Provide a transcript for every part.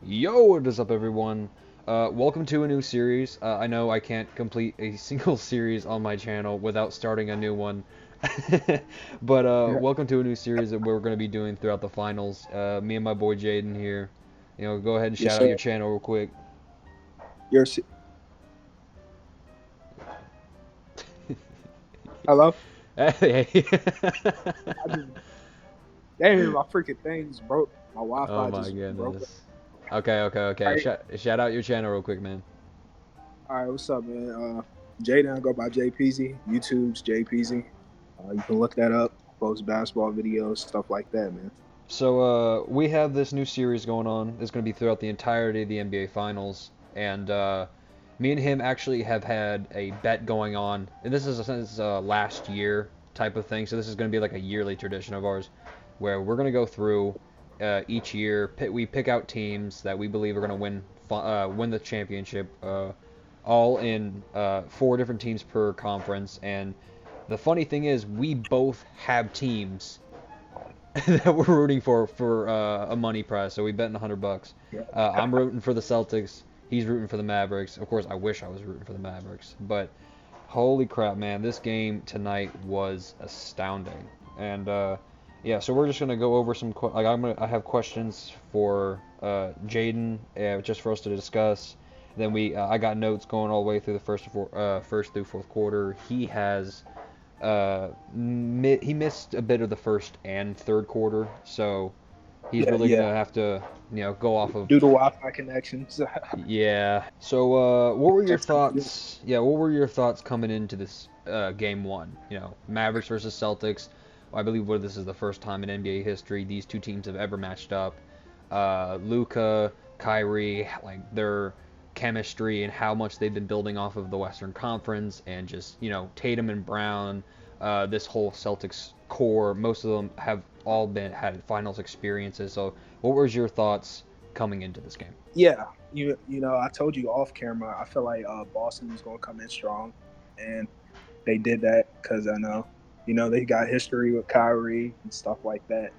Yo, what is up, everyone? Welcome to a new series. I know I can't complete a single series on my channel without starting a new one. But Yeah, welcome to a new series that we're going to be doing throughout the finals. Me and my boy Jaden here. Go ahead and yes, shout out your sir. channel real quick. You're hello. Hey. I just damn, my freaking thing's broke. My Oh Wi-Fi my just broke. goodness. Okay. Right. Shout out your channel real quick, man. All right, what's up, man? Jaden, I go by JPZ. YouTube's JPZ. You can look that up. Post basketball videos, stuff like that, man. So we have this new series going on. It's going to be throughout the entirety of the NBA Finals, and me and him actually have had a bet going on. And this is since last year type of thing. So this is going to be like a yearly tradition of ours, where we're going to go through each year. We pick out teams that we believe are going to win the championship. All in four different teams per conference. And the funny thing is, we both have teams that we're rooting for a money prize. So we bet in $100. Yeah, I'm rooting for the Celtics. He's rooting for the Mavericks. Of course, I wish I was rooting for the Mavericks, but holy crap, man! This game tonight was astounding. And yeah, so we're just gonna go over I have questions for Jaden, just for us to discuss. Then I got notes going all the way through the first through fourth quarter. He missed a bit of the first and third quarter, so he's yeah, really yeah. gonna have to, go off of. Due to Wi-Fi connections. Yeah. So, what were your thoughts? Yeah, what were your thoughts coming into this game one? Mavericks versus Celtics. I believe this is the first time in NBA history these two teams have ever matched up. Luka, Kyrie, like their chemistry and how much they've been building off of the Western Conference, and just Tatum and Brown, this whole Celtics core. Most of them have all been had finals experiences. So, what was your thoughts coming into this game? Yeah, I told you off camera. I feel like Boston was going to come in strong, and they did that because I know, they got history with Kyrie and stuff like that.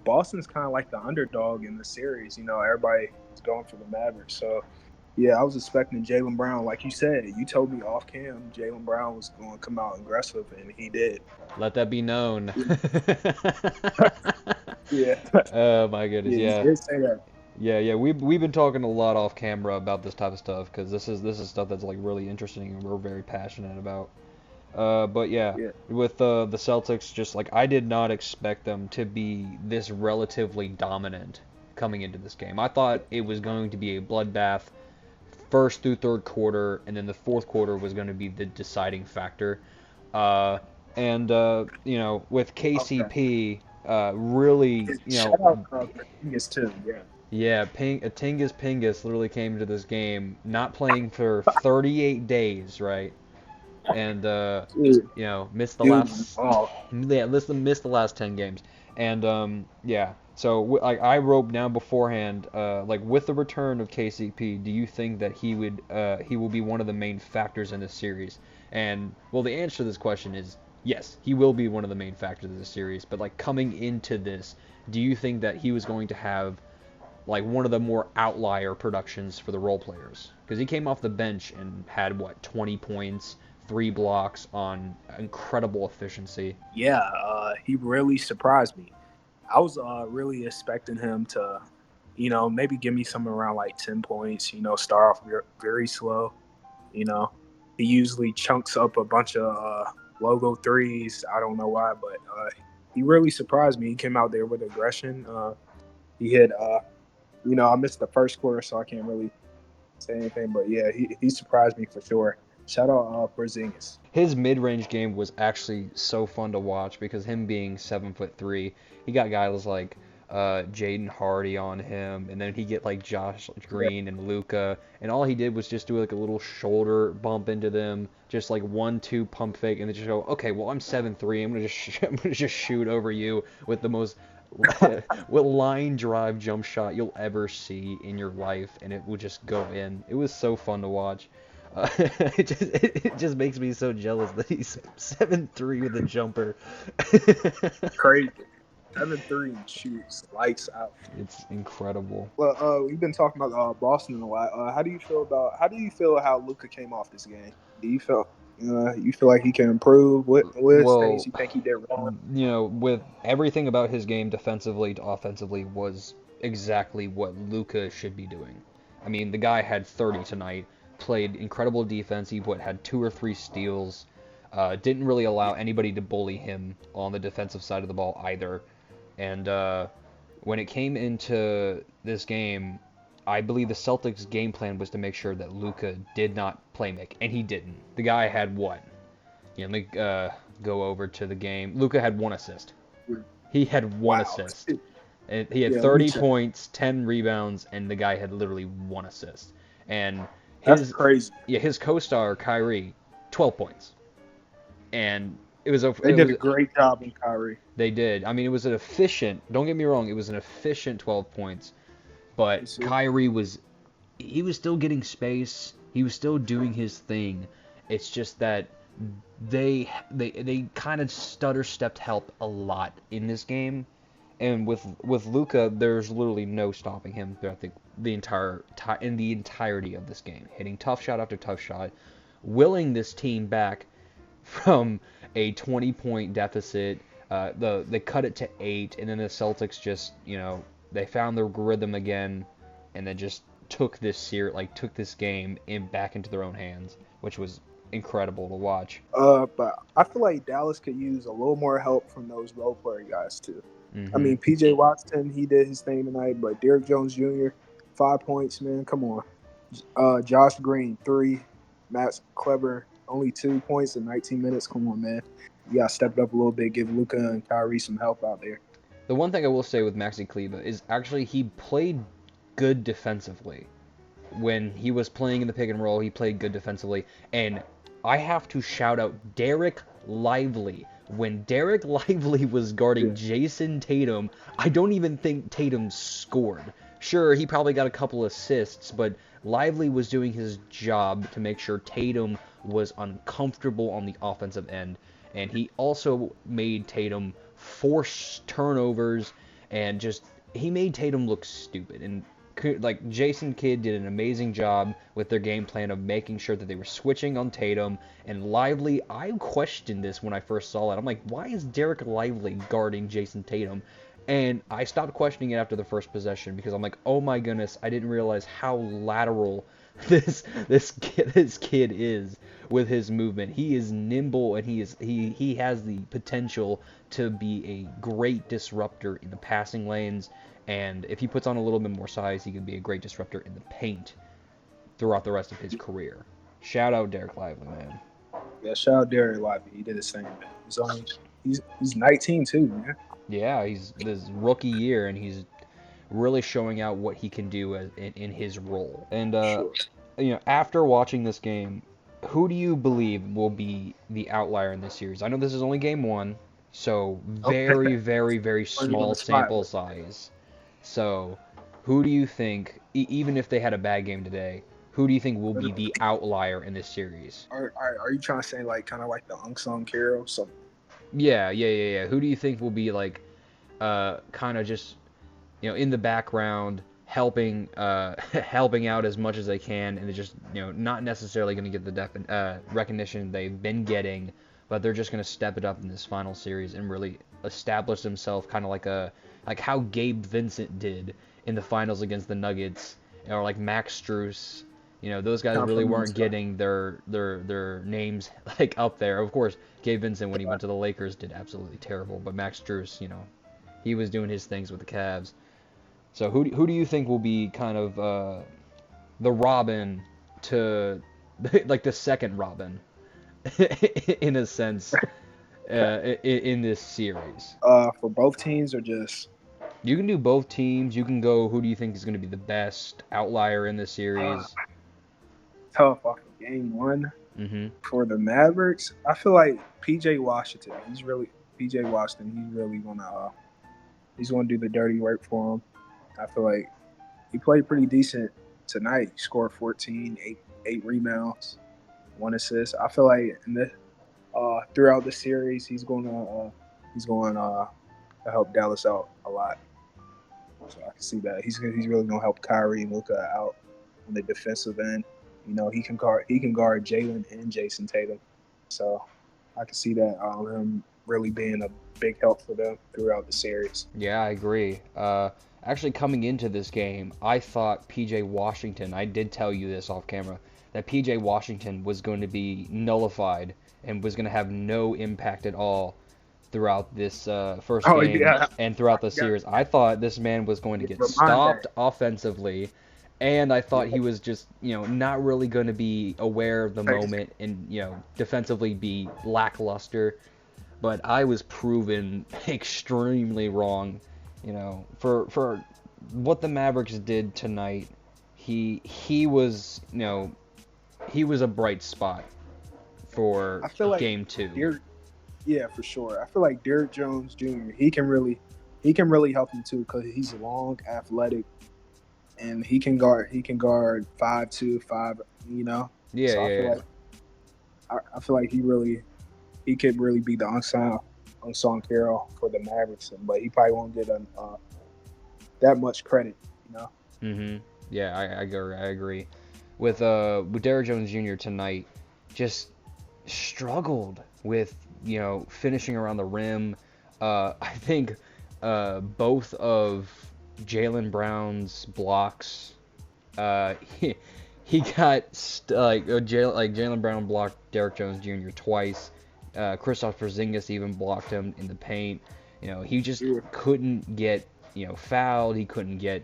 Boston's kind of like the underdog in the series. Everybody is going for the Mavericks. So, yeah, I was expecting Jaylen Brown. Like you said, you told me off cam Jaylen Brown was going to come out aggressive, and he did. Let that be known. Yeah, Oh my goodness, yeah, he yeah. did say that. Yeah. We've been talking a lot off camera about this type of stuff because this is stuff that's like really interesting and we're very passionate about. But yeah, Yeah, with the Celtics, just like I did not expect them to be this relatively dominant coming into this game. I thought it was going to be a bloodbath first through third quarter, and then the fourth quarter was going to be the deciding factor. Uh, and with okay. KCP, really, Shout out Porzingis too. Yeah. yeah, Tingus Pingus literally came into this game not playing for 38 days, right? And Dude, missed the dude, last oh, yeah, missed the last 10 games. And yeah, so like I wrote down beforehand, like with the return of KCP, do you think that he will be one of the main factors in this series? And well, the answer to this question is yes, he will be one of the main factors of this series. But like coming into this, do you think that he was going to have like one of the more outlier productions for the role players? Because he came off the bench and had what, 20 points, three blocks on incredible efficiency. yeah, he really surprised me. I was really expecting him to, maybe give me something around like 10 points, start off very slow. You know, he usually chunks up a bunch of logo threes. I don't know why, but he really surprised me. He came out there with aggression. He hit, I missed the first quarter, so I can't really say anything, but yeah, he surprised me for sure. Shout out Porzingis. His mid-range game was actually so fun to watch because him being 7'3", he got guys like Jaden Hardy on him, and then he get like Josh Yeah, Green and Luca, and all he did was just do like a little shoulder bump into them, just like 1-2 pump fake, and then just go, okay, well I'm 7'3", I'm gonna I'm gonna just shoot over you with the most what line drive jump shot you'll ever see in your life, and it would just go in. It was so fun to watch. It just makes me so jealous that he's 7'3" with a jumper. crazy. 7-3 and shoots lights out. It's incredible. Well, we've been talking about Boston a lot. How do you feel how Luka came off this game? Do you feel like he can improve? What things Well, you think he did wrong? with everything about his game defensively to offensively was exactly what Luka should be doing. I mean, the guy had 30 tonight, played incredible defense. He had 2 or 3 steals. Didn't really allow anybody to bully him on the defensive side of the ball either. And when it came into this game, I believe the Celtics' game plan was to make sure that Luka did not play make, and he didn't. The guy had what? Let me go over to the game. Luka had 1 assist. He had one Wow. assist. And he had Yeah, let me 30 check. points, 10 rebounds, and the guy had literally 1 assist. And That's crazy. his co-star Kyrie, 12 points. And They did a great job in Kyrie. They did. I mean, it was an efficient. Don't get me wrong. It was an efficient 12 points. But Kyrie was still getting space. He was still doing his thing. It's just that they kind of stutter stepped help a lot in this game. And with Luka, there's literally no stopping him throughout the entirety of this game, hitting tough shot after tough shot, willing this team back from a 20-point deficit. They cut it to 8, and then the Celtics just they found their rhythm again, and then just took this game back into their own hands, which was incredible to watch. But I feel like Dallas could use a little more help from those role player guys too. Mm-hmm. I mean, P.J. Washington, he did his thing tonight, but Derrick Jones Jr., 5 points, man, come on. Josh Green, 3. Matt Kleber, only 2 points in 19 minutes. Come on, man. You got to step it up a little bit, give Luka and Kyrie some help out there. The one thing I will say with Maxi Kleber is actually he played good defensively. When he was playing in the pick and roll, he played good defensively. And I have to shout out Dereck Lively. When Dereck Lively was guarding Jason Tatum, I don't even think Tatum scored. Sure, he probably got a couple assists, but Lively was doing his job to make sure Tatum was uncomfortable on the offensive end. And he also made Tatum force turnovers, and he made Tatum look stupid. And like Jason Kidd did an amazing job with their game plan of making sure that they were switching on Tatum and Lively. I questioned this when I first saw it. I'm like, why is Dereck Lively guarding Jason Tatum? And I stopped questioning it after the first possession because I'm like, oh my goodness, I didn't realize how lateral this kid is with his movement. He is nimble, and he has the potential to be a great disruptor in the passing lanes. And if he puts on a little bit more size, he could be a great disruptor in the paint throughout the rest of his career. Shout out Dereck Lively, man. Yeah, shout out Dereck Lively. He did his thing, man. He's 19 too, man. Yeah, he's this rookie year, and he's really showing out what he can do in his role. And after watching this game, who do you believe will be the outlier in this series? I know this is only game 1, so very, very, very small sample size. So, who do you think, even if they had a bad game today, who do you think will be the outlier in this series? Are you trying to say kind of like the unsung hero? So. Yeah. Who do you think will be kind of just, in the background, helping out as much as they can, and they're just, not necessarily going to get the recognition they've been getting, but they're just going to step it up in this final series and really establish themselves, kind of like how Gabe Vincent did in the finals against the Nuggets, or like Max Strus. Those guys really weren't getting their names up there. Of course, Gabe Vincent, when he went to the Lakers, did absolutely terrible, but Max Strus, he was doing his things with the Cavs. So who do you think will be kind of the Robin to the second Robin in a sense in this series? For both teams, or just? You can do both teams. You can go, who do you think is going to be the best outlier in this series? Tough off of game 1. Mm-hmm. For the Mavericks, I feel like P.J. Washington. He's really gonna do the dirty work for him. I feel like he played pretty decent tonight. He scored 14, 8 rebounds, 1 assist. I feel like throughout the series, he's going to help Dallas out a lot. So I can see that he's really gonna help Kyrie and Luka out on the defensive end. You know, he can guard Jalen and Jason Tatum. So I can see that him really being a big help for them throughout the series. Yeah, I agree. Actually, coming into this game, I thought PJ Washington, I did tell you this off camera, that PJ Washington was going to be nullified and was going to have no impact at all throughout this first Oh game yeah, and throughout the yeah. series. I thought this man was going to get Remind stopped that. offensively, and I thought he was just, not really going to be aware of the moment and, defensively be lackluster. But I was proven extremely wrong. For what the Mavericks did tonight, he was, he was a bright spot for I feel like game two. Derrick, yeah, for sure. I feel like Derrick Jones Jr. He can really help him too because he's long, athletic, and he can guard 5'2", 5. You know, Yeah, so I yeah, feel yeah. like I feel like he could really be the unsung hero for the Mavericks, but he probably won't get that much credit. You know. Yeah, I agree. With Derrick Jones Jr. tonight, just struggled with finishing around the rim. I think both of Jalen Brown's blocks, he Jalen Brown blocked Derrick Jones Jr. twice. Kristaps Porzingis even blocked him in the paint. He just Yeah. couldn't get fouled. He couldn't get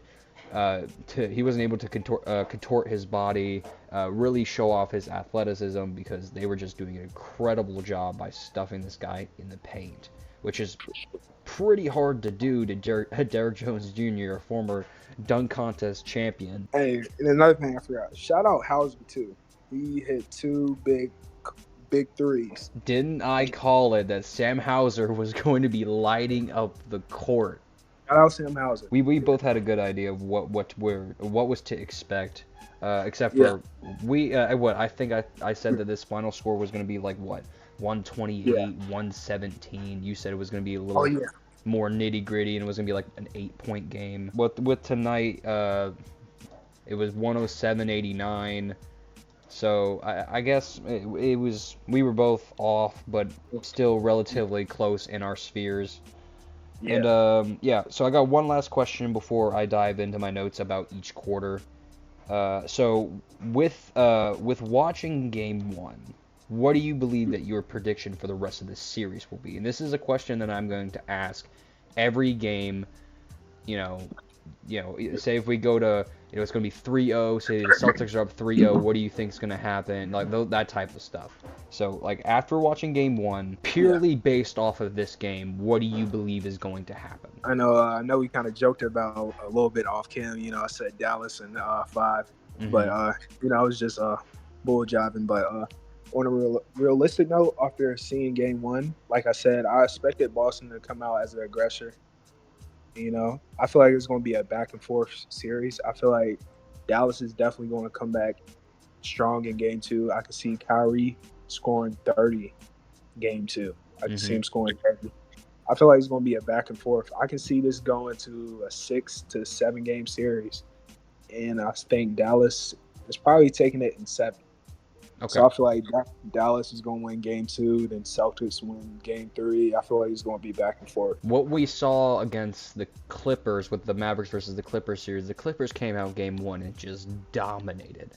he wasn't able to contort his body, really show off his athleticism because they were just doing an incredible job by stuffing this guy in the paint, which is pretty hard to do to Derrick Jones Jr., a former dunk contest champion. Hey, and another thing I forgot. Shout out Hausman too. He hit two big threes. Didn't I call it that Sam Hauser was going to be lighting up the court? Shout out Sam Hauser. We both had a good idea of what was to expect, except Yeah, for I think I said that this final score was going to be like what, 128, yeah. 117. You said it was going to be a Oh little yeah. more nitty gritty and it was going to be like an 8-point game. With tonight, it was 107-89. So I guess it was, we were both off, but still relatively close in our spheres. And Yeah. yeah, so I got one last question before I dive into my notes about each quarter. So with watching game one, what do you believe that your prediction for the rest of this series will be? And this is a question that I'm going to ask every game. You know, say if we go to, it's going to be 3-0, say the Celtics are up 3-0, what do you think is going to happen? Like that type of stuff. So, like, after watching game one, Yeah. purely based off of this game, what do you believe is going to happen? I know we kind of joked about a little bit off cam. I said Dallas and 5, but I was just bull jiving. But on a realistic note, after seeing game one, like I said, I expected Boston to come out as an aggressor. I feel like it's going to be a back and forth series. I feel like Dallas is definitely going to come back strong in game two. I could see Kyrie scoring 30 game two. I can see him scoring 30. I feel like it's going to be a back and forth. I can see this going to a 6 to 7 game series. And I think Dallas is probably taking it in 7. Okay. So I feel like Dallas is going to win game 2, then Celtics win game 3. I feel like it's going to be back and forth. What we saw against the Clippers with the Mavericks versus the Clippers series, the Clippers came out game one and just dominated.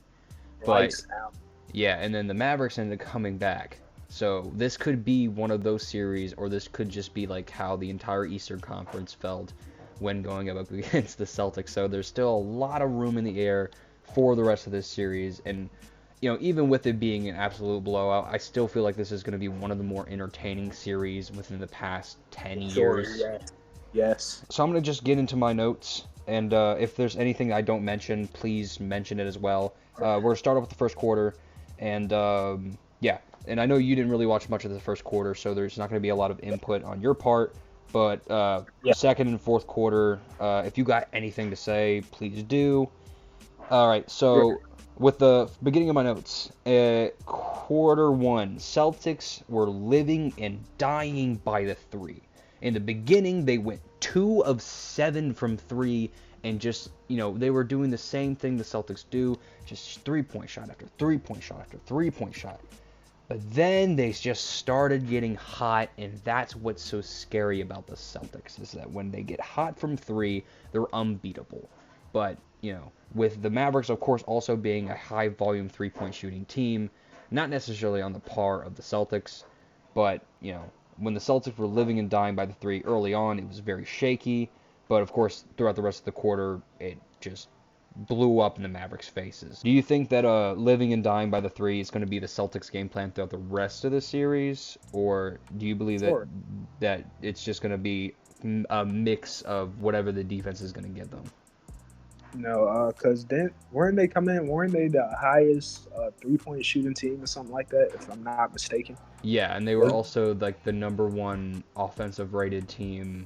Lights out. Yeah, and then the Mavericks ended up coming back. So this could be one of those series, or this could just be like how the entire Eastern Conference felt when going up against the Celtics. So there's still a lot of room in the air for the rest of this series. And, even with it being an absolute blowout, I still feel like this is going to be one of the more entertaining series within the past 10 years. Yeah. Yes. So I'm going to just get into my notes. And if there's anything I don't mention, please mention it as well. We're going to start off with the first quarter. And, yeah. And I know you didn't really watch much of the first quarter, so there's not going to be a lot of input on your part. But second and fourth quarter, if you got anything to say, please do. All right, so with the beginning of my notes, quarter one, Celtics were living and dying by the 3. In the beginning, they went 2 of 7 from 3, and just, they were doing the same thing the Celtics do, just 3-point shot after 3-point shot after 3-point shot. But then they just started getting hot, and that's what's so scary about the Celtics, is that when they get hot from 3, they're unbeatable. But, with the Mavericks, of course, also being a high-volume 3-point shooting team, not necessarily on the par of the Celtics, but, when the Celtics were living and dying by the 3 early on, it was very shaky. But, of course, throughout the rest of the quarter, it just blew up in the Mavericks' faces. Do you think that living and dying by the 3 is going to be the Celtics' game plan throughout the rest of the series? Or do you believe that it's just going to be a mix of whatever the defense is going to give them? No, because then weren't they the highest 3-point shooting team or something like that, if I'm not mistaken? Yeah, and they were also like the number 1 offensive rated team.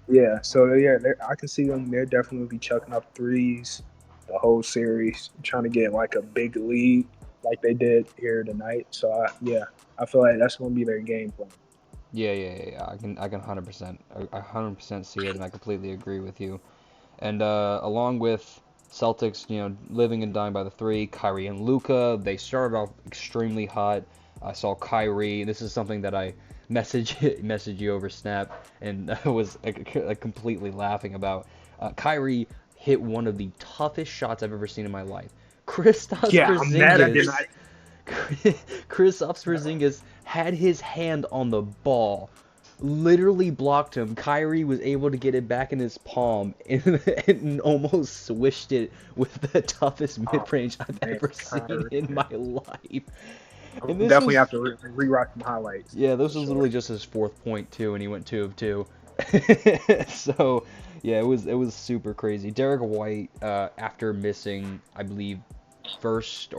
Yeah, so yeah, I can see them. They're definitely be chucking up threes the whole series, trying to get like a big lead like they did here tonight. So I feel like that's going to be their game plan. Yeah. I can 100% see it, and I completely agree with you. And along with Celtics, living and dying by the 3, Kyrie and Luka, they started off extremely hot. I saw Kyrie. This is something that I messaged you over Snap, and I was completely laughing about. Kyrie hit one of the toughest shots I've ever seen in my life. Kristaps Porzingis had his hand on the ball, literally blocked him. Kyrie was able to get it back in his palm and almost swished it with the toughest mid-range I've ever seen in my life. And definitely have to re-rock some highlights. Yeah, this was literally just his 4th point too, and he went 2 of 2. So, yeah, it was super crazy. Derek White, after missing, I believe, first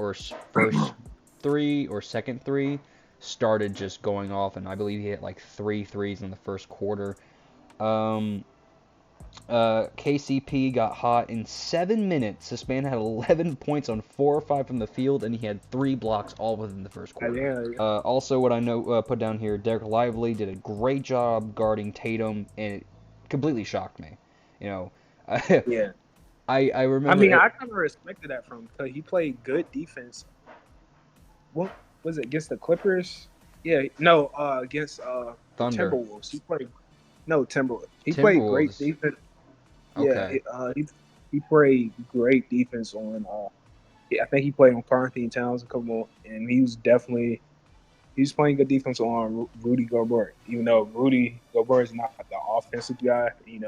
3 or second 3, started just going off, and I believe he hit like 3 threes in the first quarter. KCP got hot in 7 minutes. This man had 11 points on 4 or 5 from the field, and he had 3 blocks all within the first quarter. Yeah. Also, what I put down here, Derek Lively did a great job guarding Tatum, and it completely shocked me. Yeah. I remember. I mean, I kind of respected that from him because he played good defense. What was it, against the Clippers? Yeah, no, against Thunder. Timberwolves. Timberwolves. He played great defense. Okay. Yeah, he played great defense on. I think he played on Karl-Anthony Towns a couple, and he was playing good defense on Rudy Gobert. Even though Rudy Gobert is not the offensive guy, he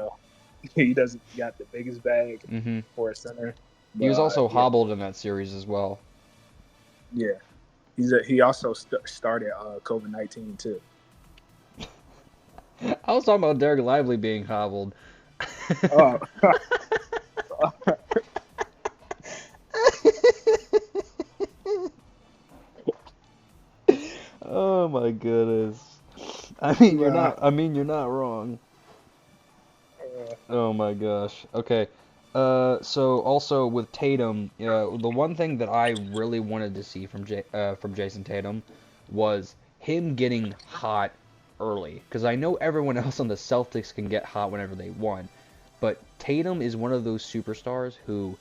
doesn't got the biggest bag for a center. He was also hobbled in that series as well. Yeah, he also started COVID-19 too. I was talking about Derek Lively being hobbled. Oh. Oh my goodness. I mean, you're not wrong. Oh my gosh. Okay. So also with Tatum, the one thing that I really wanted to see from Jason Tatum was him getting hot early, because I know everyone else on the Celtics can get hot whenever they want, but Tatum is one of those superstars who,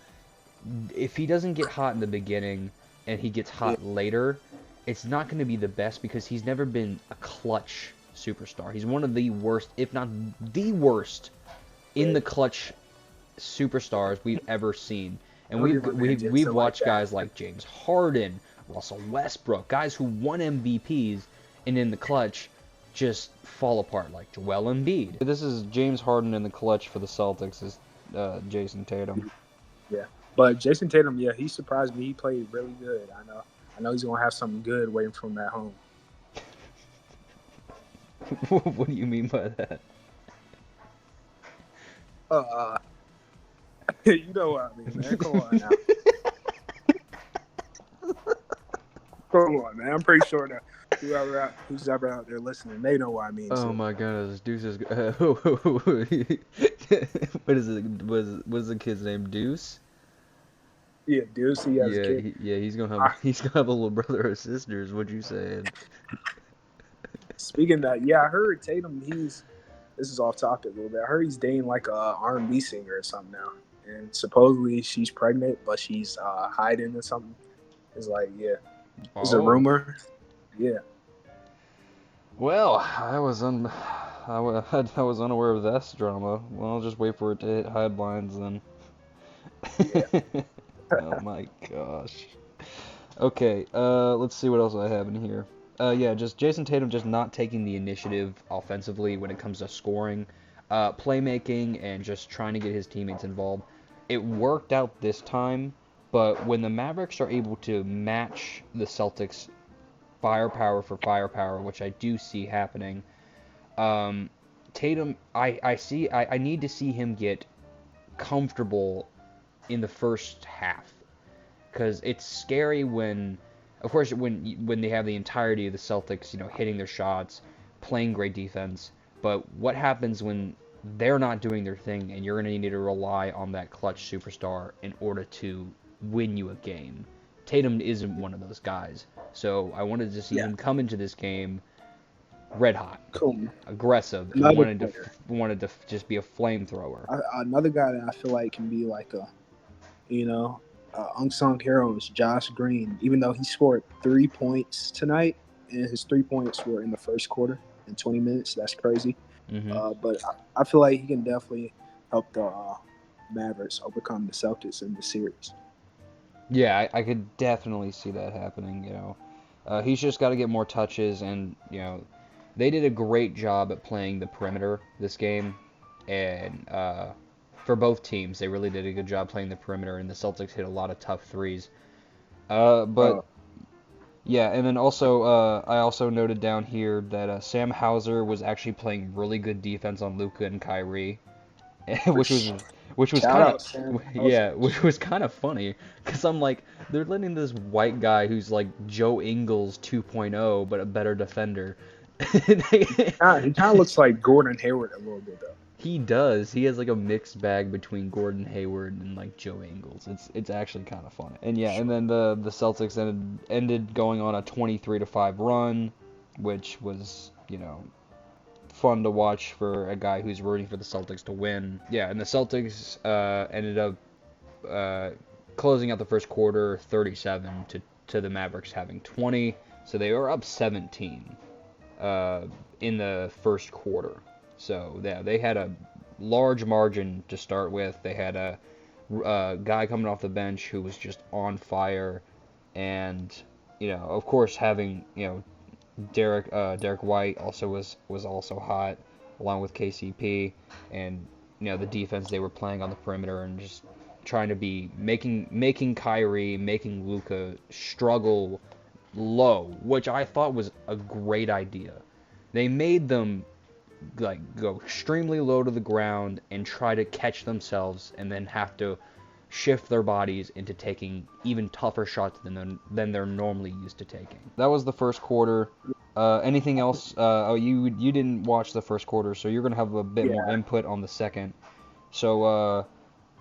if he doesn't get hot in the beginning and he gets hot later, it's not going to be the best, because he's never been a clutch superstar. He's one of the worst, if not the worst, in the clutch superstars we've ever seen. And we've watched guys like James Harden, Russell Westbrook, guys who won MVPs and in the clutch just fall apart, like Joel Embiid. This is James Harden in the clutch for the Celtics, is Jason Tatum. Yeah, but Jason Tatum, he surprised me. He played really good. I know he's gonna have something good waiting for him at home. What do you mean by that? You know what I mean, man. Come on now. Come on, man. I'm pretty sure that who's ever out there listening, they know what I mean. Oh my goodness, Deuce is. What is it? What's the kid's name? Deuce. Yeah, Deuce. He has a kid. He's gonna have a little brother or sisters. What you saying? Speaking of that, I heard Tatum. this is off topic a little bit. I heard he's dating like a R&B singer or something now, and supposedly she's pregnant, but she's hiding or something. It's like, yeah, it's a Oh, rumor. Yeah, well, I was unaware of this drama. Well, I'll just wait for it to hit headlines then. yeah. Oh my gosh. Okay, let's see what else I have in here. Yeah, just Jason Tatum just not taking the initiative offensively when it comes to scoring, playmaking, and just trying to get his teammates involved. It worked out this time, but when the Mavericks are able to match the Celtics firepower for firepower, which I do see happening, um, Tatum, I need to see him get comfortable in the first half because it's scary when, of course, when they have the entirety of the Celtics, hitting their shots, playing great defense. But what happens when they're not doing their thing, and you're going to need to rely on that clutch superstar in order to win you a game? Tatum isn't one of those guys, so I wanted to see Yeah, him come into this game red hot, cool. aggressive, and Another player, wanted to just be a flamethrower. another guy that I feel like can be like a, you know, unsung hero is Josh Green. Even though he scored 3 points tonight, and his 3 points were in the first quarter in 20 minutes. That's crazy. Hmm. But I feel like he can definitely help the Mavericks overcome the Celtics in the series. Yeah, I could definitely see that happening. He's just got to get more touches, and they did a great job at playing the perimeter this game, and for both teams, they really did a good job playing the perimeter, and the Celtics hit a lot of tough threes. But Uh, yeah, and then also I also noted down here that Sam Hauser was actually playing really good defense on Luka and Kyrie, for which was sure. which was Shout kind of out Sam Hauser. yeah, which was kind of funny because I'm like they're letting this white guy who's like Joe Ingles 2.0 but a better defender. He kind of looks like Gordon Hayward a little bit though. He does. He has like a mixed bag between Gordon Hayward and like Joe Ingles. It's actually kind of funny. And For yeah, and sure. then the Celtics ended going on a 23-5 run, which was fun to watch for a guy who's rooting for the Celtics to win. Yeah, and the Celtics ended up uh, closing out the first quarter 37 to the Mavericks having 20, so they were up 17 uh, in the first quarter. So yeah, they had a large margin to start with. They had a guy coming off the bench who was just on fire, and of course, having Derek White also was also hot, along with KCP, and the defense they were playing on the perimeter and just trying to be making Kyrie, making Luka struggle low, which I thought was a great idea. They made them like go extremely low to the ground and try to catch themselves and then have to shift their bodies into taking even tougher shots than they're normally used to taking. That was the first quarter. Anything else? Oh, you didn't watch the first quarter, so you're gonna have a bit more Yeah. input on the second. So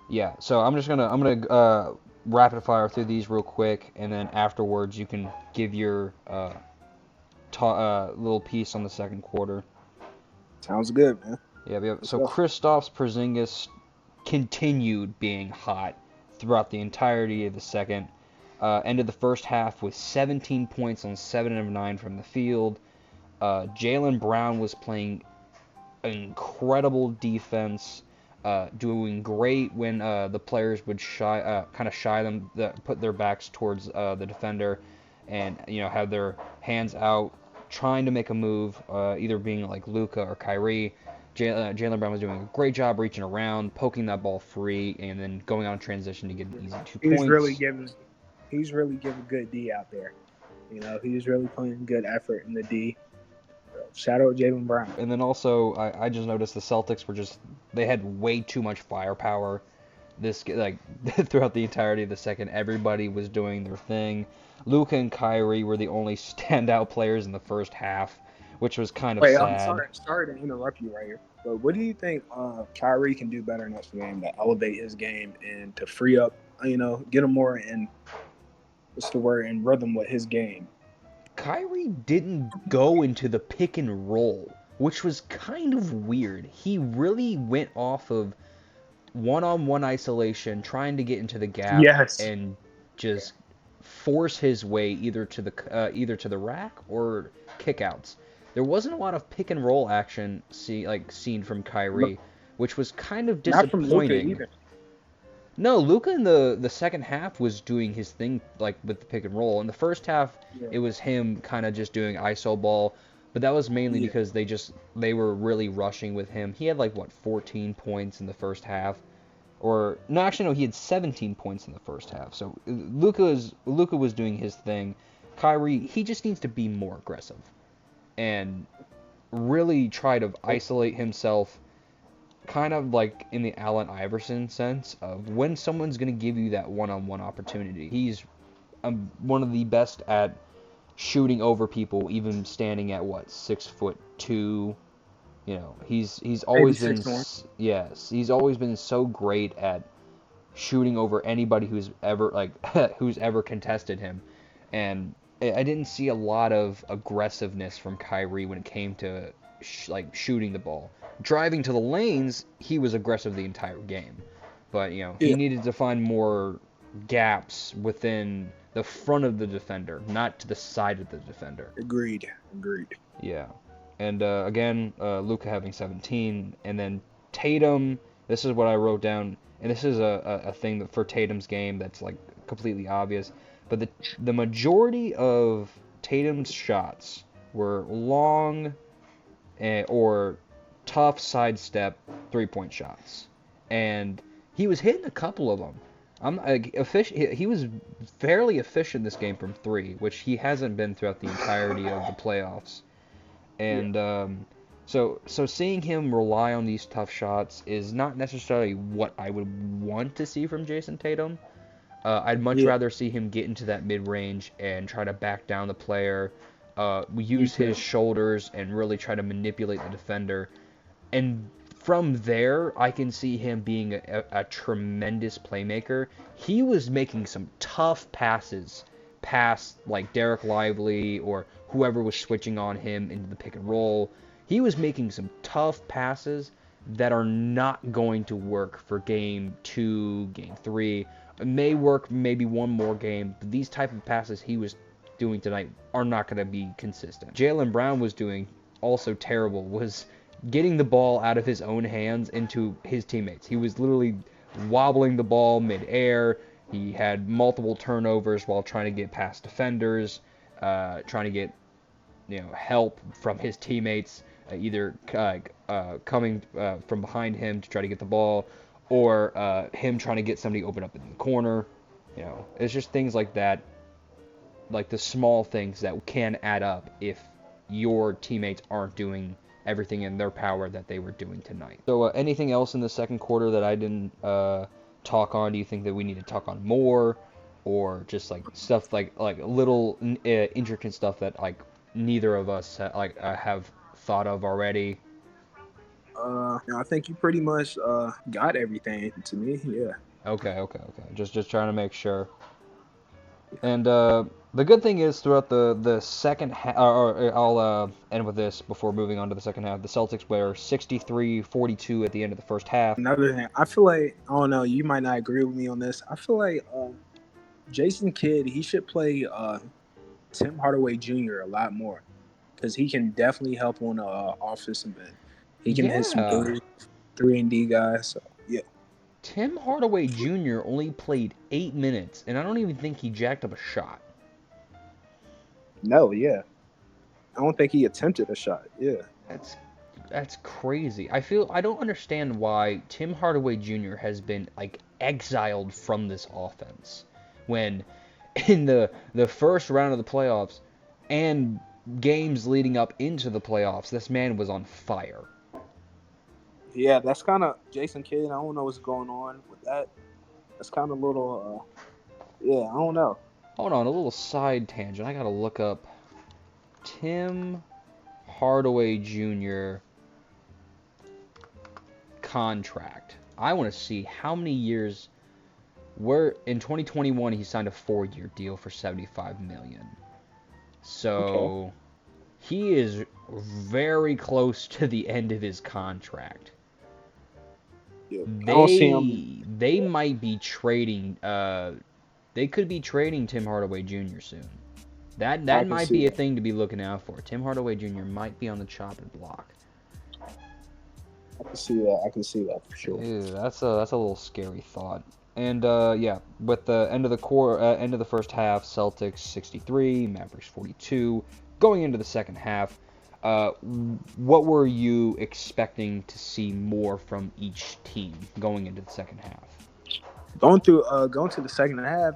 yeah, so I'm gonna rapid fire through these real quick, and then afterwards you can give your little piece on the second quarter. Sounds good, man. Yeah, yeah. Let's So go. Kristaps Porzingis continued being hot throughout the entirety of the second. Ended the first half with 17 points on 7 of 9 from the field. Jaylen Brown was playing incredible defense, doing great when the players would kind of shy them, put their backs towards the defender, and have their hands out, trying to make a move, either being like Luka or Kyrie. Jaylen Brown was doing a great job reaching around, poking that ball free, and then going on transition to get an easy two He's really points. giving he's really giving good D out there. He's really putting good effort in the D. Shout out Jalen Brown. And then also, I just noticed the Celtics they had way too much firepower. Like throughout the entirety of the second, everybody was doing their thing. Luka and Kyrie were the only standout players in the first half, which was kind of Wait, I'm sad. sorry to interrupt you right here. But what do you think Kyrie can do better next game to elevate his game and to free up, get him more in what's the word in rhythm with his game? Kyrie didn't go into the pick and roll. which was kind of weird. He really went off of one-on-one isolation, trying to get into the gap Yes. and just force his way either to the rack or kickouts. There wasn't a lot of pick and roll action seen from Look, Kyrie, which was kind of not from Luka disappointing. either. No, Luka in the second half was doing his thing like with the pick and roll. In the first half, Yeah. it was him kind of just doing ISO ball, but that was mainly Yeah. because they were really rushing with him. He had like what 14 points in the first half, or no, actually no, he had 17 points in the first half. So Luka was doing his thing. Kyrie, he just needs to be more aggressive and really try to isolate himself, kind of like in the Allen Iverson sense of when someone's going to give you that one-on-one opportunity. He's one of the best at shooting over people, even standing at what 6'2". You know, he's Maybe always been 6'1". yes, he's always been so great at shooting over anybody who's ever who's ever contested him, and I didn't see a lot of aggressiveness from Kyrie when it came to shooting the ball. Driving to the lanes, he was aggressive the entire game, but you know he Yeah. needed to find more gaps within the front of the defender, not to the side of the defender. Agreed. Yeah. And again, Luka having 17, and then Tatum. This is what I wrote down, and this is a thing that for Tatum's game that's like completely obvious. But the majority of Tatum's shots were long or tough sidestep 3-point shots, and he was hitting a couple of them. He was fairly efficient this game from three, which he hasn't been throughout the entirety of the playoffs. Yeah. And so seeing him rely on these tough shots is not necessarily what I would want to see from Jason Tatum. I'd much Yeah. rather see him get into that mid-range and try to back down the player, Me use too. his shoulders and really try to manipulate the defender. And from there, I can see him being a tremendous playmaker. He was making some tough passes past like Derek Lively or whoever was switching on him into the pick and roll. He was making some tough passes that are not going to work for game 2, game 3. It may work maybe one more game, but these type of passes he was doing tonight are not going to be consistent. Jaylen Brown was doing also terrible, was getting the ball out of his own hands into his teammates. He was literally wobbling the ball mid-air. He had multiple turnovers while trying to get past defenders, trying to get help from his teammates, either coming from behind him to try to get the ball, or him trying to get somebody open up in the corner. It's just things like that, like the small things that can add up if your teammates aren't doing everything in their power that they were doing tonight. So anything else in the second quarter that I didn't talk on? Do you think that we need to talk on more, or just like stuff like little intricate stuff that like neither of us have thought of already? I think you pretty much got everything to me. Yeah. Okay. Just trying to make sure. And the good thing is throughout the second half, or I'll end with this before moving on to the second half. The Celtics were 63-42 at the end of the first half. Another thing, I feel like I don't know. You might not agree with me on this. I feel like Jason Kidd, he should play Tim Hardaway Jr. a lot more because he can definitely help on the offensive end. He can hit some Yeah. 3-and-D guys. So yeah. Tim Hardaway Jr. only played 8 minutes, and I don't even think he jacked up a shot. No, yeah. I don't think he attempted a shot. Yeah. That's crazy. I don't understand why Tim Hardaway Jr. has been like exiled from this offense when in the first round of the playoffs and games leading up into the playoffs, this man was on fire. Yeah, that's kind of Jason Kidd. I don't know what's going on with that. That's kind of a little, yeah, I don't know. Hold on, a little side tangent. I gotta look up Tim Hardaway Jr. contract. I want to see how many years. Where in 2021 he signed a 4-year deal for $75 million. So Okay. he is very close to the end of his contract. Yeah, I don't see him. They might be trading. They could be trading Tim Hardaway Jr. soon. That I can might see be a that. thing to be looking out for. Tim Hardaway Jr. might be on the chopping block. I can see that. I can see that for sure. Ew, that's a little scary thought. And yeah, with the end of the first half, Celtics 63, Mavericks 42. Going into the second half, what were you expecting to see more from each team going into the second half? Going to the second half.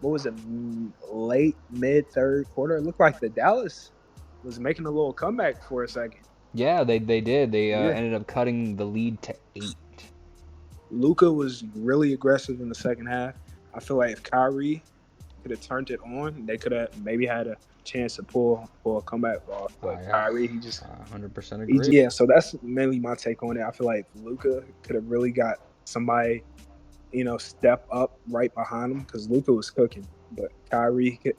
What was it? Late mid third quarter. It looked like the Dallas was making a little comeback for a second. Yeah, they did. They Yeah. ended up cutting the lead to 8. Luka was really aggressive in the second half. I feel like if Kyrie could have turned it on, they could have maybe had a chance to pull a comeback off. But Yeah, Kyrie, he just 100% agree. yeah. So that's mainly my take on it. I feel like Luka could have really got somebody, step up right behind him because Luka was cooking, but Kyrie he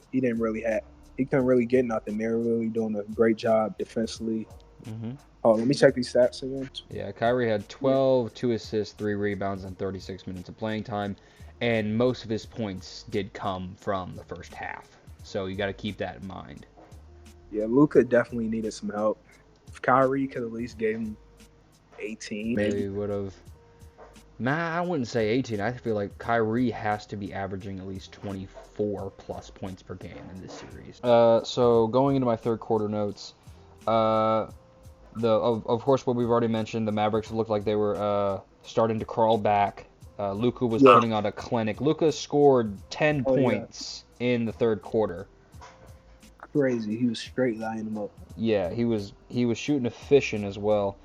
couldn't really get nothing. They were really doing a great job defensively. Mm-hmm. Oh, let me check these stats again. Yeah, Kyrie had 12, 2 assists, 3 rebounds, and 36 minutes of playing time, and most of his points did come from the first half. So you got to keep that in mind. Yeah, Luka definitely needed some help. If Kyrie could at least gave him 18, They maybe. would have. Nah, I wouldn't say 18. I feel like Kyrie has to be averaging at least 24 plus points per game in this series. So going into my third quarter notes, of course what we've already mentioned, the Mavericks looked like they were starting to crawl back. Luka was putting on a clinic. Luka scored 10 points in the third quarter. Crazy. He was straight lining them up. Yeah, he was shooting efficient as well.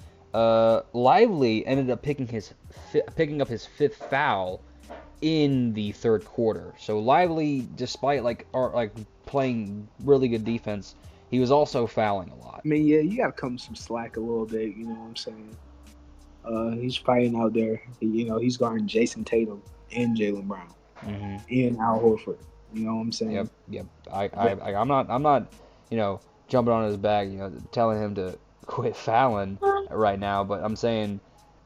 Lively ended up picking up his 5th foul in the third quarter. So Lively, despite playing really good defense, he was also fouling a lot. I mean, yeah, you got to come some slack a little bit. You know what I'm saying? He's fighting out there. He's guarding Jason Tatum and Jaylen Brown and Al Horford. You know what I'm saying? Yep. I'm not, jumping on his back, telling him to quit fouling right now. But I'm saying,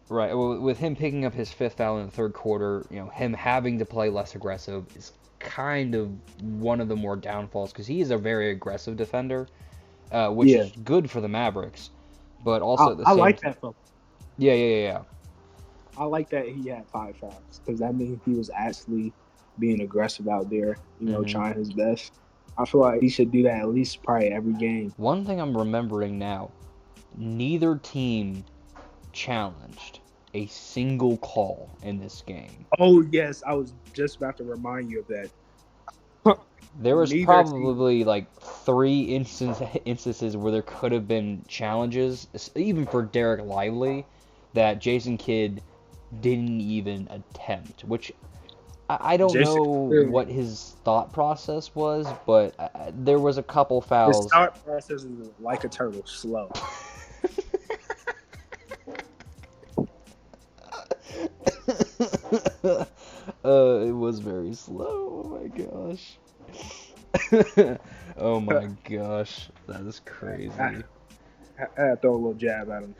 right, with him picking up his 5th foul in the third quarter, him having to play less aggressive is kind of one of the more downfalls because he is a very aggressive defender, which is good for the Mavericks. But also at the I same like that. Yeah. I like that he had 5 fouls because that means he was actually being aggressive out there, trying his best. I feel like he should do that at least probably every game. One thing I'm remembering now, neither team challenged a single call in this game. Oh, yes. I was just about to remind you of that. There was probably like 3 instances where there could have been challenges, even for Derek Lively, that Jason Kidd didn't even attempt, which I don't know what his thought process was, but there was a couple fouls. His thought process is like a turtle, slow. It was very slow. Oh my gosh. Oh my gosh, that is crazy. I had to throw a little jab at him.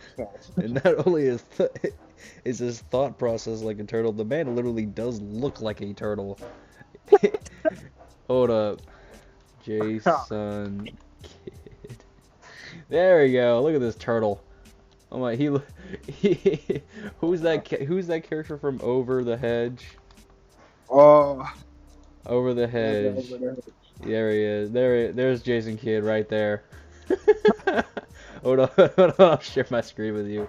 And not only is his thought process like a turtle, the man literally does look like a turtle. Hold up, Jason Kidd. There we go. Look at this turtle. Oh my, who's that character from Over the Hedge? Oh, Over the Hedge. There he is. There's Jason Kidd right there. Hold on, I'll share my screen with you.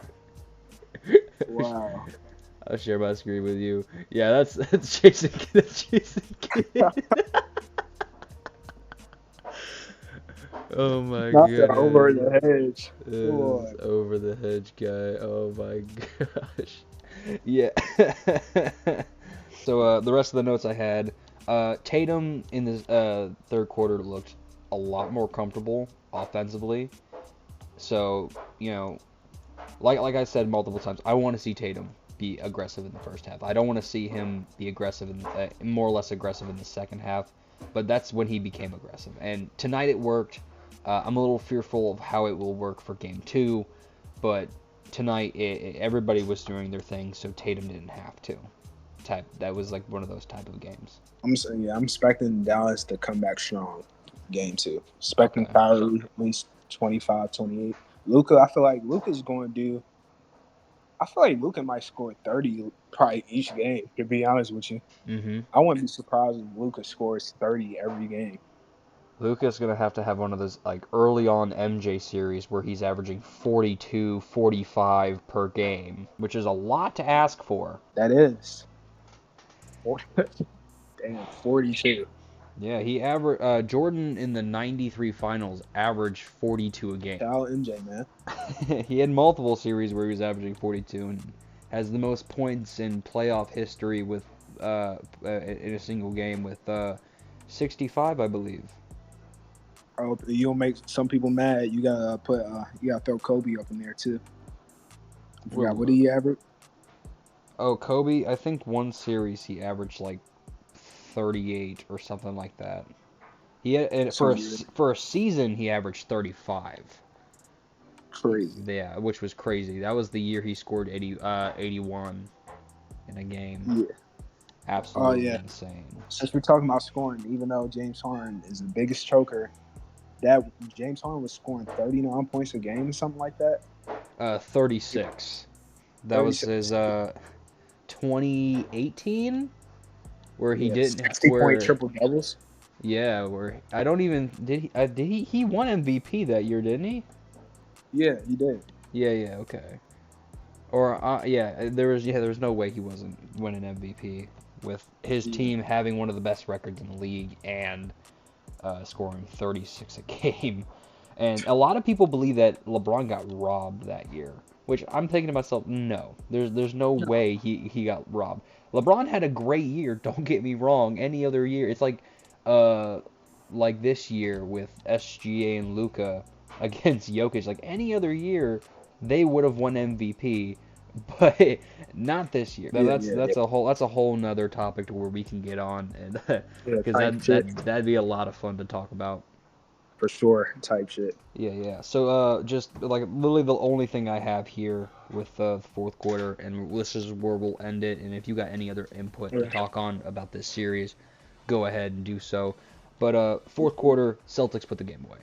Wow. I'll share my screen with you. Yeah, that's Jason Kidd. That's Jason Kidd. Oh my god. Over the Hedge. Over the Hedge guy. Oh my gosh. Yeah. So the rest of the notes I had, Tatum in the third quarter looked a lot more comfortable offensively. So, like I said multiple times, I want to see Tatum be aggressive in the first half. I don't want to see him be aggressive more or less aggressive in the second half. But that's when he became aggressive. And tonight it worked. I'm a little fearful of how it will work for Game 2, but tonight everybody was doing their thing, so Tatum didn't have to. That was like one of those type of games. I'm expecting Dallas to come back strong game 2. Expecting Okay. Kyrie at least 25, 28. Luka, I feel like Luka's going to do. I feel like Luka might score 30 probably each game. To be honest with you, Mm-hmm. I wouldn't be surprised if Luka scores 30 every game. Luka's going to have one of those like early on MJ series where he's averaging 42, 45 per game, which is a lot to ask for. That is. Damn, 42. Yeah, Jordan in the 93 finals averaged 42 a game. Shout out MJ, man. He had multiple series where he was averaging 42 and has the most points in playoff history with in a single game with 65, I believe. Oh, you'll make some people mad. You gotta throw Kobe up in there too. I forgot what he averaged. Oh, Kobe, I think one series he averaged like 38 or something like that. He had, for a season he averaged 35. Crazy. Yeah, which was crazy. That was the year he scored 81 in a game. Yeah. Absolutely insane. Since we're talking about scoring, even though James Harden is the biggest choker, that James Harden was scoring 39 points a game or something like that. 36. That 36. Was his 2018, where he didn't 60-point triple doubles. Yeah, where I don't even did he won MVP that year, didn't he? Yeah, he did. Yeah, okay. Or there was no way he wasn't winning MVP with his team having one of the best records in the league and scoring 36 a game. And a lot of people believe that LeBron got robbed that year, which I'm thinking to myself, no, there's no way he got robbed. LeBron had a great year, don't get me wrong. Any other year, it's like this year with SGA and Luka against Jokic. Like any other year, they would have won MVP, but not this year. That's a whole nother topic to where we can get on, and because that'd be a lot of fun to talk about. For sure, type shit. Yeah. So just like literally the only thing I have here with the fourth quarter, and this is where we'll end it. And if you got any other input to talk on about this series, go ahead and do so. But fourth quarter, Celtics put the game away.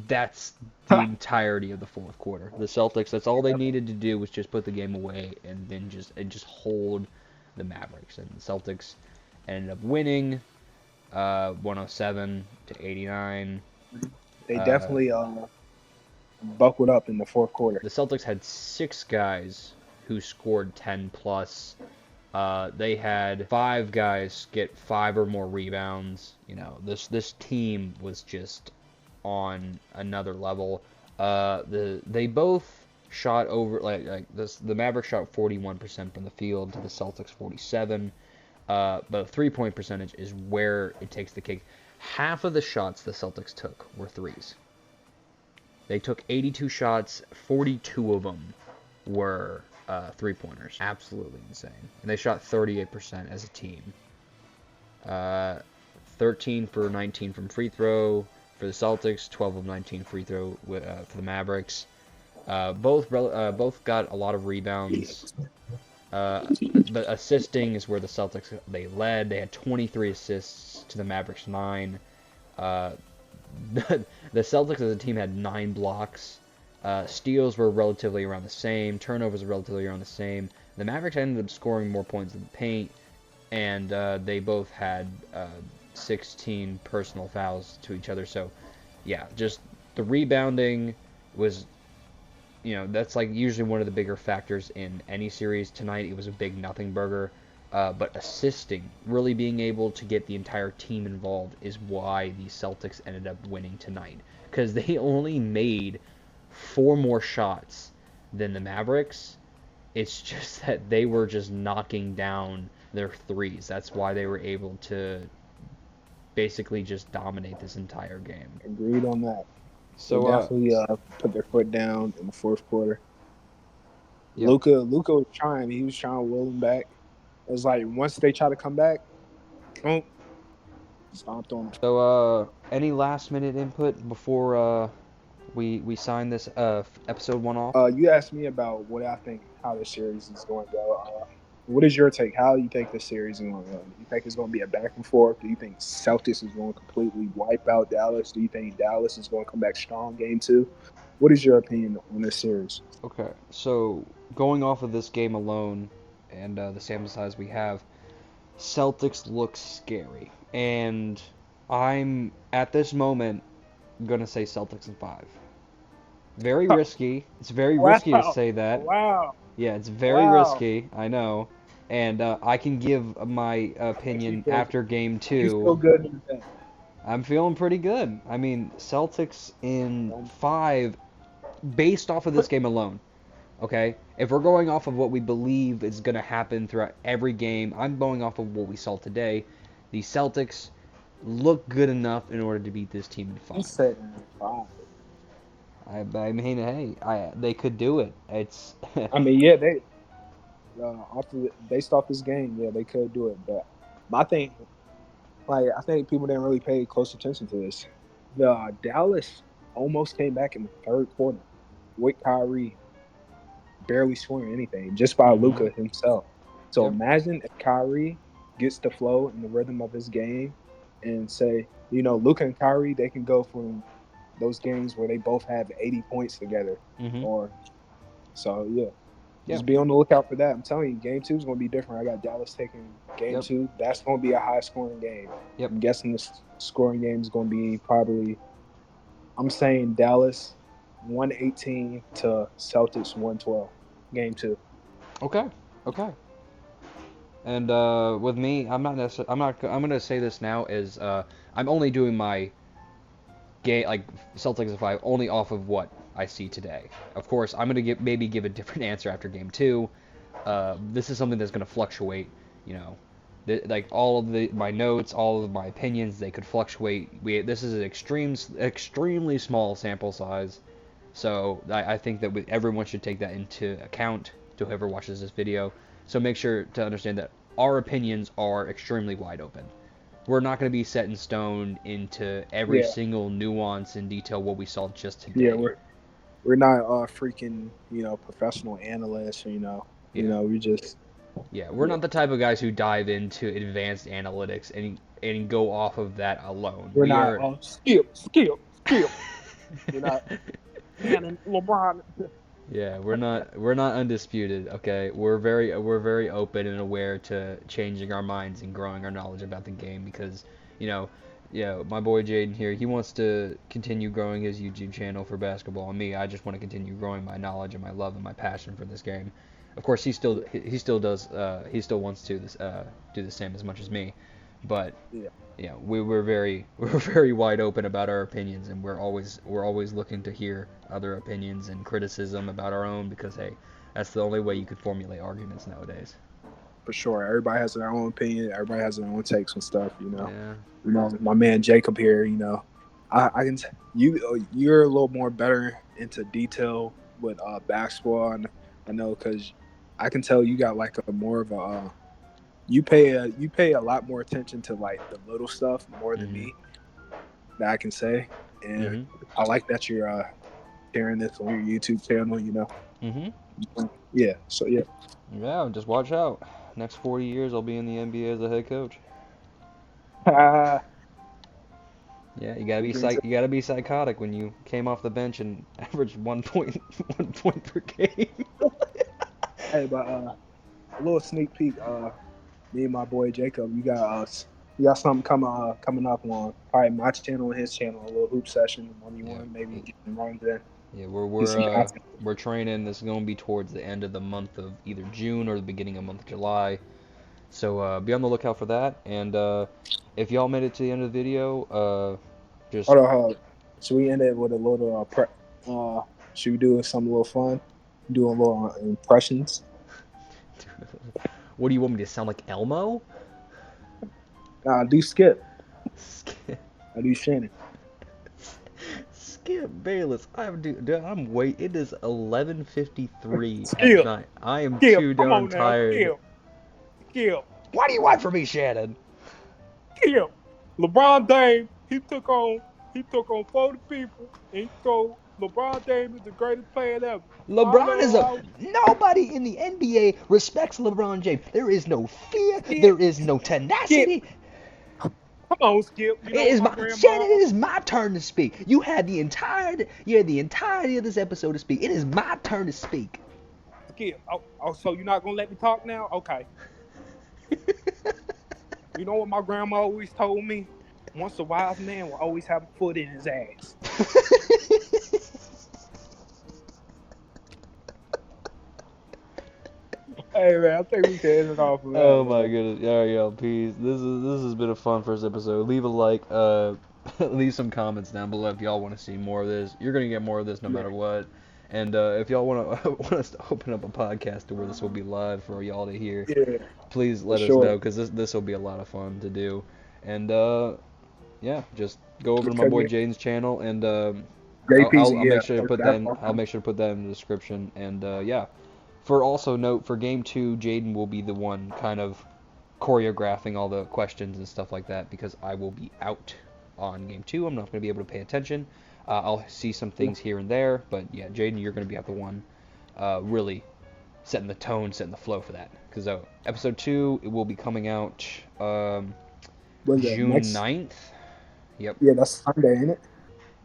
That's the entirety of the fourth quarter. The Celtics, that's all they needed to do was just put the game away and then just hold the Mavericks. And the Celtics ended up winning 107-89. They definitely buckled up in the fourth quarter. The Celtics had 6 guys who scored 10 plus. They had 5 guys get 5 or more rebounds. You know, this team was just on another level. They both shot over the Mavericks shot 41% from the field to the Celtics 47. But the 3-point percentage is where it takes the cake. Half of the shots the Celtics took were threes. They took 82 shots, 42 of them were 3-pointers. Absolutely insane. And they shot 38% as a team. 13 for 19 from free throw for the Celtics, 12 of 19 free throw for the Mavericks. Both got a lot of rebounds. The assisting is where the Celtics they led. They had 23 assists to the Mavericks 9. The Celtics as a team had 9 blocks. Steals were relatively around the same. Turnovers were relatively around the same. The Mavericks ended up scoring more points in the paint, and they both had 16 personal fouls to each other. So, yeah, just the rebounding was, that's like usually one of the bigger factors in any series. Tonight it was a big nothing burger. But assisting, really being able to get the entire team involved is why the Celtics ended up winning tonight. Because they only made 4 more shots than the Mavericks. It's just that they were just knocking down their threes. That's why they were able to basically just dominate this entire game. Agreed on that. So they definitely put their foot down in the fourth quarter. Yep. Luka was trying. He was trying to will them back. It was like once they try to come back, stomped on them. So any last minute input before we signed this episode 1 off. You asked me about what I think how the series is going to go. What is your take? How do you think the series is going to go? Do you think it's going to be a back and forth? Do you think Celtics is going to completely wipe out Dallas? Do you think Dallas is going to come back strong game 2? What is your opinion on this series? Okay, so going off of this game alone and the sample size we have, Celtics look scary, and I'm at this moment gonna say Celtics in 5. Very risky. It's very risky to Wow. say that. Wow. Yeah, it's very Wow. risky. I know, and I can give my Makes me opinion feel after game you feel 2. good in the I'm feeling pretty good. I mean, Celtics in day. 5, based off of this game alone. Okay? If we're going off of what we believe is going to happen throughout every game, I'm going off of what we saw today. The Celtics look good enough in order to beat this team in You 5. said 5. I mean, hey, they could do it. It's I mean, yeah, they based off this game, yeah, they could do it. But my thing, like, I think people didn't really pay close attention to this. The Dallas almost came back in the third quarter with Kyrie barely scoring anything just by Mhm. Luka himself. So Yep. imagine if Kyrie gets the flow and the rhythm of his game, and say, Luka and Kyrie, they can go from those games where they both have 80 points together, Mhm. or so yeah. Yeah. Just be on the lookout for that. I'm telling you, game 2 is going to be different. I got Dallas taking game Yep. 2. That's going to be a high scoring game. Yep. I'm guessing the scoring game is going to be probably, I'm saying Dallas 118 to Celtics 112. Game 2. Okay. Okay. And with me, I'm not necessarily. I'm gonna say this now is I'm only doing my game like Celtics in 5 only off of what I see today. Of course, I'm gonna maybe give a different answer after game 2. This is something that's gonna fluctuate. You know, like all of my notes, all of my opinions, they could fluctuate. This is an extremely small sample size, so I think that everyone should take that into account to whoever watches this video. So make sure to understand that our opinions are extremely wide open. We're not going to be set in stone into every Yeah, single nuance and detail what we saw just yeah, today. we're not freaking professional analysts. Yeah. We just Yeah, we're yeah, not the type of guys who dive into advanced analytics and go off of that alone. we're We not are skip. We're not Shannon LeBron. Yeah, we're not undisputed, okay? We're very open and aware to changing our minds and growing our knowledge about the game because, you know, my boy Jaden here, he wants to continue growing his YouTube channel for basketball, and me, I just want to continue growing my knowledge and my love and my passion for this game. Of course, he still wants to do the same as much as me, but Yeah, we're very we're very wide open about our opinions, and we're always looking to hear other opinions and criticism about our own because hey, that's the only way you could formulate arguments nowadays. for sure. Everybody has their own opinion. Everybody has their own takes on stuff. Yeah. My man Jacob here. I can you're a little more better into detail with basketball, and I know because I can tell you got like a more of a you pay a lot more attention to like the little stuff more than Mhm. me, that I can say, and Mhm. I like that you're sharing this on your YouTube channel. Mhm. Yeah. So yeah. Yeah, just watch out. Next 40 years, I'll be in the NBA as a head coach. Yeah, you gotta be psychotic when you came off the bench and averaged 1 point 1 point per game. Hey, but a little sneak peek. Me and my boy Jacob, you got something coming up on probably my channel and his channel. A little hoop session, 1v1, maybe Yeah. getting runs in. Yeah, we're Get we're some uh content. we're training. This is gonna be towards the end of the month of either June or the beginning of month of July. So be on the lookout for that. And if y'all made it to the end of the video, just Hold on. Should we end it with a little prep? Should we do something a little fun? Do a little impressions. what do you want me to sound like Elmo? Do Skip. Skip, I do Shannon. Skip Bayless. I'm wait. It is 11:53 at Skip. night. I am Skip. too Come darn on now. tired. Skip. Skip. What do you want from me, Shannon? Skip. LeBron James. He took on 40 people and he scored LeBron James is the greatest player ever. LeBron is nobody in the NBA respects LeBron James. There is no fear. Skip, There is no Skip. tenacity. Come on, Skip. You know what my Shannon, grandma? it is my turn to speak. You had the entirety of this episode to speak. It is my turn to speak. Skip. Oh, so you're not gonna let me talk now? Okay. You know what my grandma always told me? Once a wise man will always have a foot in his ass. Hey man, I think we can end it off. Oh my goodness. All right, y'all. Peace. This has been a fun first episode. Leave a like. Leave some comments down below if y'all want to see more of this. You're gonna get more of this no matter what. And if y'all want us to open up a podcast to where this will be live for y'all to hear, please let us know, because this will be a lot of fun to do. And yeah, just go over to my boy Jaden's channel, and I'll make sure to put that in the description. And yeah. Also note, for Game 2, Jaden will be the one kind of choreographing all the questions and stuff like that, because I will be out on Game 2. I'm not going to be able to pay attention. I'll see some things here and there, but yeah, Jaden, you're going to be the one really setting the tone, setting the flow for that. Because Episode 2, it will be coming out June 9th. Yep. Yeah, that's Sunday, ain't it?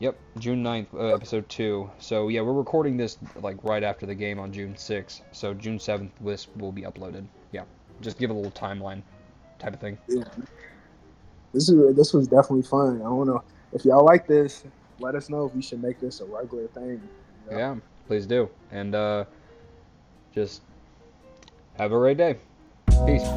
Yep, June 9th, Episode 2. So, yeah, we're recording this, like, right after the game on June 6th. So, June 7th, this will be uploaded. Yeah, just give a little timeline type of thing. Yeah. This was definitely fun. I don't know. If y'all like this, let us know if we should make this a regular thing. You know? Yeah, please do. And just have a great day. Peace.